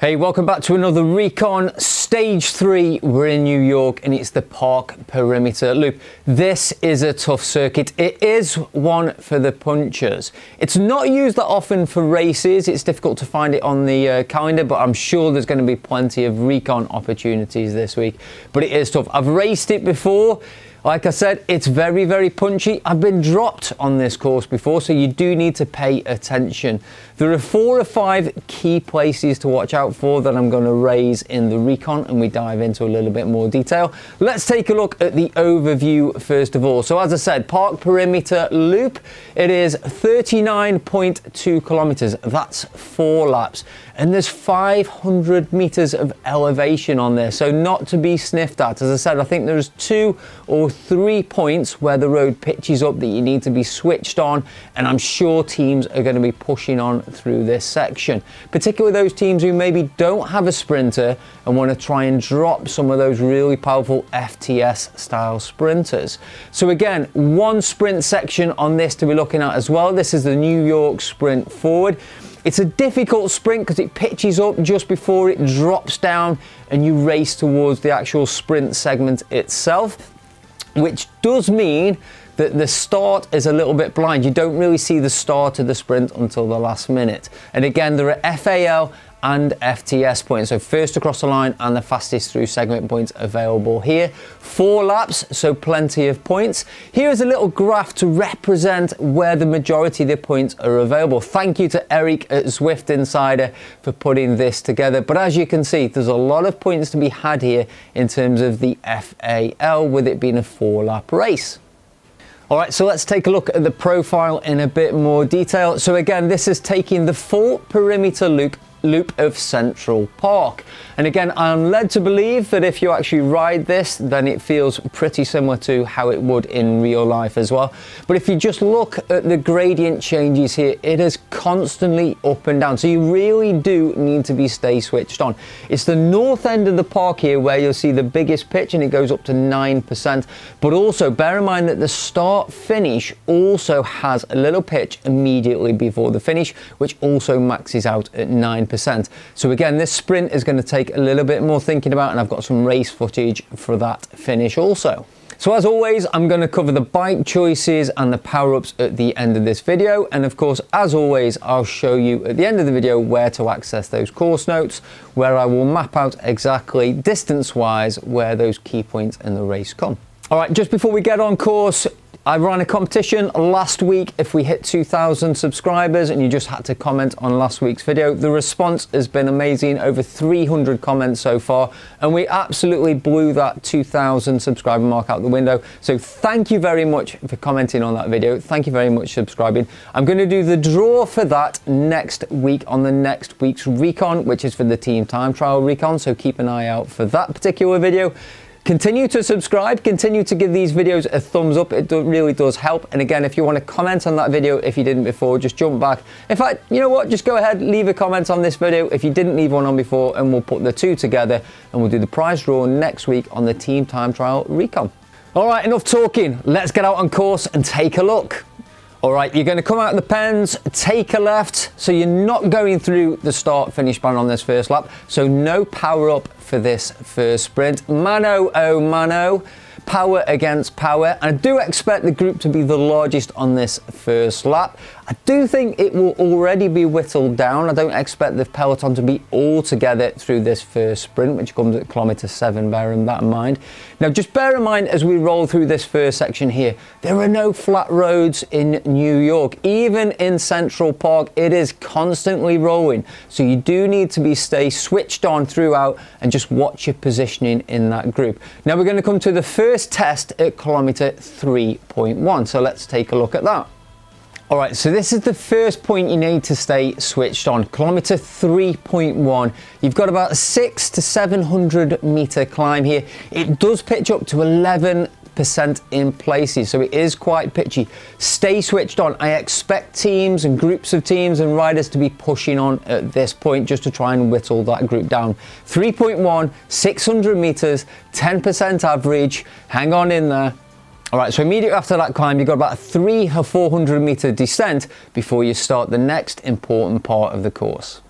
Hey, welcome back to another Recon Stage 3. We're in New York and it's the Park Perimeter Loop. This is a tough circuit. It is one for the punchers. It's not used that often for races. It's difficult to find it on the calendar, but I'm sure there's going to be plenty of Recon opportunities this week. But it is tough. I've raced it before. Like I said, it's very, very punchy. I've been dropped on this course before, so you do need to pay attention. There are 4 or 5 key places to watch out for that I'm going to raise in the Recon, and we dive into a little bit more detail. Let's take a look at the overview first of all. So as I said, Park Perimeter Loop, it is 39.2 kilometers. That's 4 laps. And there's 500 meters of elevation on there, so not to be sniffed at. As I said, I think there's 2 or 3 points where the road pitches up that you need to be switched on, and I'm sure teams are going to be pushing on through this section, particularly those teams who maybe don't have a sprinter and want to try and drop some of those really powerful FTS style sprinters. So again, one sprint section on this to be looking at as well. This is the New York Sprint Forward. It's a difficult sprint because it pitches up just before it drops down and you race towards the actual sprint segment itself, which does mean that the start is a little bit blind. You don't really see the start of the sprint until the last minute. And again, there are FAL and FTS points, so first across the line and the fastest through segment points available here. 4 laps, so plenty of points. Here is a little graph to represent where the majority of the points are available. Thank you to Eric at Zwift Insider for putting this together. But as you can see, there's a lot of points to be had here in terms of the FAL, with it being a 4-lap race. All right, so let's take a look at the profile in a bit more detail. So again, this is taking the full perimeter loop of Central Park. And again, I'm led to believe that if you actually ride this, then it feels pretty similar to how it would in real life as well. But if you just look at the gradient changes here, it is constantly up and down. So you really do need to stay switched on. It's the north end of the park here where you'll see the biggest pitch, and it goes up to 9%. But also bear in mind that the start finish also has a little pitch immediately before the finish, which also maxes out at 9%. So again, this sprint is going to take a little bit more thinking about, and I've got some race footage for that finish also. So as always, I'm going to cover the bike choices and the power-ups at the end of this video. And of course, as always, I'll show you at the end of the video where to access those course notes, where I will map out exactly distance-wise where those key points in the race come. All right, just before we get on course, I ran a competition last week. If we hit 2,000 subscribers and you just had to comment on last week's video, the response has been amazing. Over 300 comments so far, and we absolutely blew that 2,000 subscriber mark out the window. So thank you very much for commenting on that video. Thank you very much for subscribing. I'm going to do the draw for that next week on the next week's Recon, which is for the Team Time Trial Recon. So keep an eye out for that particular video. Continue to subscribe, continue to give these videos a thumbs up. It really does help. And again, if you want to comment on that video, if you didn't before, just jump back. In fact, you know what? Just go ahead, leave a comment on this video if you didn't leave one on before, and we'll put the 2 together and we'll do the prize draw next week on the Team Time Trial Recon. All right, enough talking. Let's get out on course and take a look. All right, you're going to come out of the pens, take a left, so you're not going through the start-finish band on this first lap, so no power-up for this first sprint. Mano oh mano, power against power, and I do expect the group to be the largest on this first lap. I do think it will already be whittled down. I don't expect the peloton to be all together through this first sprint, which comes at kilometer 7, bearing that in mind. Now, just bear in mind as we roll through this first section here, there are no flat roads in New York. Even in Central Park, it is constantly rolling. So you do need to stay switched on throughout and just watch your positioning in that group. Now we're going to come to the first test at kilometer 3.1. So let's take a look at that. All right, so this is the first point you need to stay switched on. Kilometer 3.1. You've got about a 600 to 700 meter climb here. It does pitch up to 11% in places, so it is quite pitchy. Stay switched on. I expect teams and groups of teams and riders to be pushing on at this point just to try and whittle that group down. 3.1, 600 meters, 10% average. Hang on in there. All right, so immediately after that climb, you've got about a 300 or 400 meter descent before you start the next important part of the course.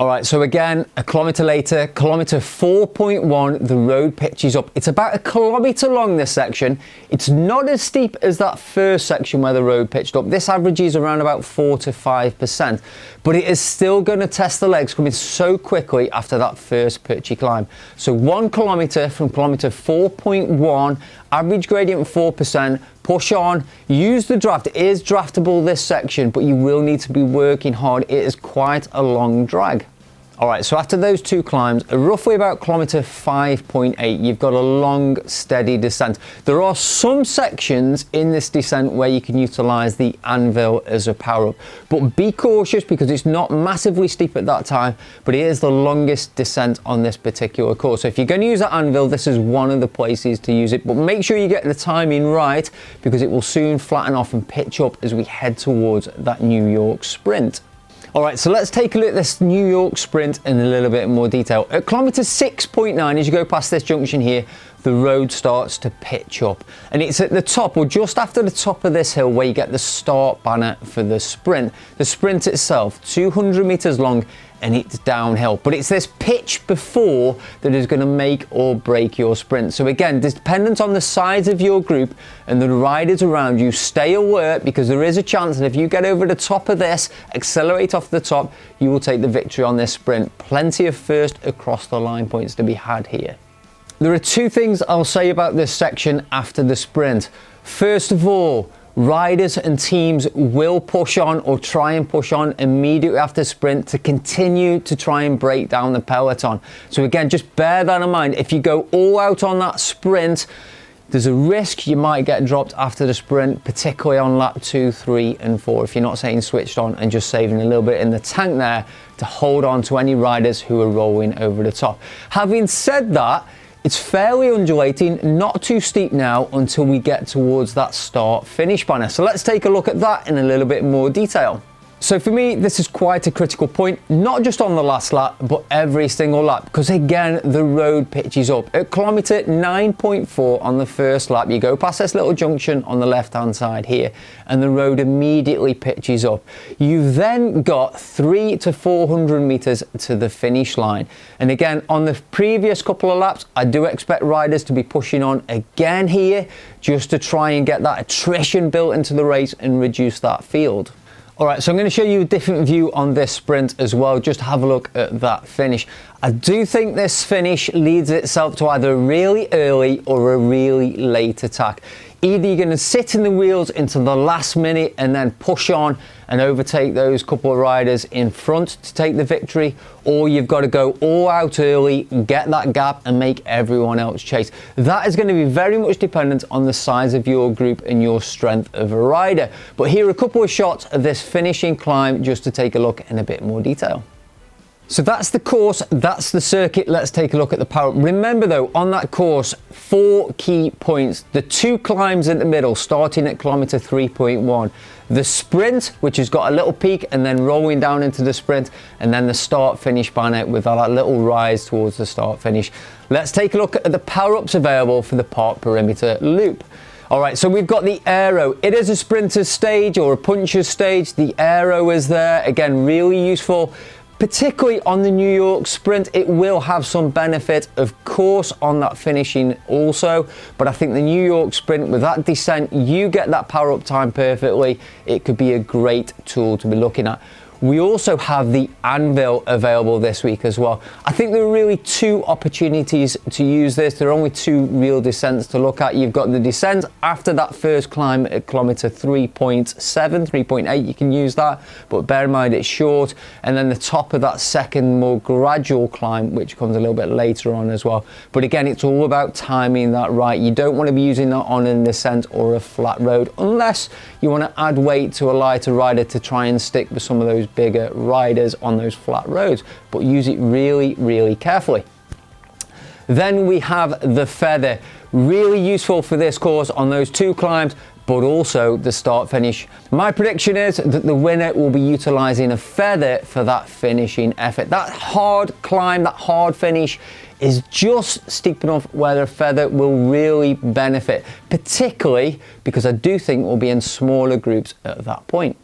All right, so again, a kilometre later, kilometre 4.1, the road pitches up. It's about a kilometre long, this section. It's not as steep as that first section where the road pitched up. This averages around about 4 to 5%, but it is still going to test the legs coming so quickly after that first pitchy climb. So 1 kilometre from kilometre 4.1, average gradient 4%, push on, use the draft. It is draftable, this section, but you will need to be working hard. It is quite a long drag. All right, so after those 2 climbs, roughly about kilometre 5.8, you've got a long, steady descent. There are some sections in this descent where you can utilise the anvil as a power-up, but be cautious because it's not massively steep at that time, but it is the longest descent on this particular course. So if you're going to use that anvil, this is one of the places to use it, but make sure you get the timing right because it will soon flatten off and pitch up as we head towards that New York sprint. All right, so let's take a look at this New York sprint in a little bit more detail. At kilometre 6.9, as you go past this junction here, the road starts to pitch up. And it's at the top, or just after the top of this hill, where you get the start banner for the sprint. The sprint itself, 200 metres long, and it's downhill. But it's this pitch before that is going to make or break your sprint. So again, dependent on the size of your group and the riders around you, stay alert because there is a chance that if you get over the top of this, accelerate off the top, you will take the victory on this sprint. Plenty of first across the line points to be had here. There are 2 things I'll say about this section after the sprint. First of all, riders and teams will push on or try and push on immediately after sprint to continue to try and break down the peloton. So again, just bear that in mind. If you go all out on that sprint, there's a risk you might get dropped after the sprint, particularly on lap 2, 3 and 4 if you're not staying switched on and just saving a little bit in the tank there to hold on to any riders who are rolling over the top. Having said that, it's fairly undulating, not too steep now until we get towards that start-finish banner. So let's take a look at that in a little bit more detail. So for me, this is quite a critical point, not just on the last lap, but every single lap, because again, the road pitches up. At kilometre 9.4 on the first lap, you go past this little junction on the left-hand side here, and the road immediately pitches up. You've then got 300 to 400 metres to the finish line. And again, on the previous couple of laps, I do expect riders to be pushing on again here, just to try and get that attrition built into the race and reduce that field. All right, so I'm going to show you a different view on this sprint as well. Just have a look at that finish. I do think this finish leads itself to either a really early or a really late attack. Either you're going to sit in the wheels into the last minute and then push on and overtake those couple of riders in front to take the victory, or you've got to go all out early, get that gap and make everyone else chase. That is going to be very much dependent on the size of your group and your strength of a rider. But here are a couple of shots of this finishing climb just to take a look in a bit more detail. So that's the course, that's the circuit. Let's take a look at the power. Remember though, on that course, 4 key points. The 2 climbs in the middle, starting at kilometre 3.1. The sprint, which has got a little peak and then rolling down into the sprint, and then the start-finish banner with that little rise towards the start-finish. Let's take a look at the power-ups available for the park perimeter loop. All right, so we've got the aero. It is a sprinter's stage or a puncher's stage. The aero is there. Again, really useful. Particularly on the New York sprint, it will have some benefit, of course, on that finishing also. But I think the New York sprint, with that descent, you get that power up time perfectly. It could be a great tool to be looking at. We also have the anvil available this week as well. I think there are really 2 opportunities to use this. There are only 2 real descents to look at. You've got the descent after that first climb at kilometre 3.7, 3.8, you can use that, but bear in mind it's short. And then the top of that second more gradual climb, which comes a little bit later on as well. But again, it's all about timing that right. You don't want to be using that on an descent or a flat road, unless you want to add weight to a lighter rider to try and stick with some of those bigger riders on those flat roads, but use it really, really carefully. Then we have the feather, really useful for this course on those 2 climbs, but also the start finish. My prediction is that the winner will be utilizing a feather for that finishing effort. That hard climb, that hard finish is just steep enough where the feather will really benefit, particularly because I do think we'll be in smaller groups at that point.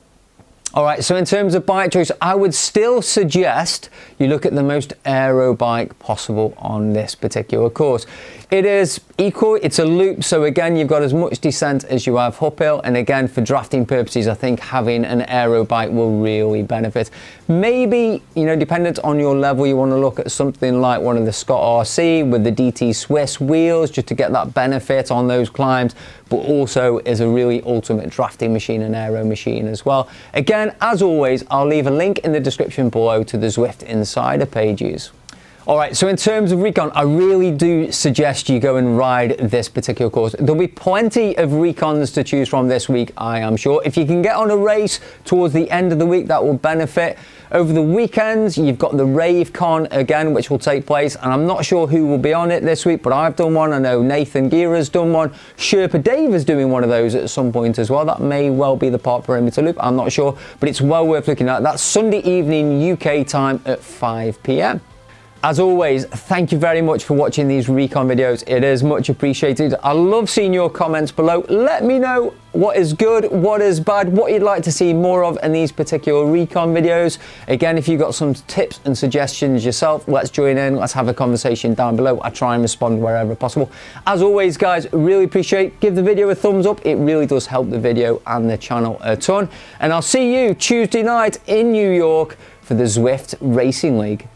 All right, so in terms of bike choice, I would still suggest you look at the most aero bike possible on this particular course. It is equal, it's a loop, so again, you've got as much descent as you have uphill, and again, for drafting purposes, I think having an aero bike will really benefit. Maybe, you know, dependent on your level, you want to look at something like one of the Scott RC with the DT Swiss wheels, just to get that benefit on those climbs, but also is a really ultimate drafting machine and aero machine as well. Again, as always, I'll leave a link in the description below to the Zwift Insider pages. All right, so in terms of Recon, I really do suggest you go and ride this particular course. There'll be plenty of Recons to choose from this week, I am sure. If you can get on a race towards the end of the week, that will benefit. Over the weekends, you've got the RaveCon again, which will take place, and I'm not sure who will be on it this week, but I've done one. I know Nathan Gira's done one. Sherpa Dave is doing one of those at some point as well. That may well be the Park Perimeter Loop, I'm not sure, but it's well worth looking at. That's Sunday evening UK time at 5 p.m. As always, thank you very much for watching these Recon videos. It is much appreciated. I love seeing your comments below. Let me know what is good, what is bad, what you'd like to see more of in these particular Recon videos. Again, if you've got some tips and suggestions yourself, let's join in. Let's have a conversation down below. I try and respond wherever possible. As always, guys, really appreciate. Give the video a thumbs up. It really does help the video and the channel a ton. And I'll see you Tuesday night in New York for the Zwift Racing League.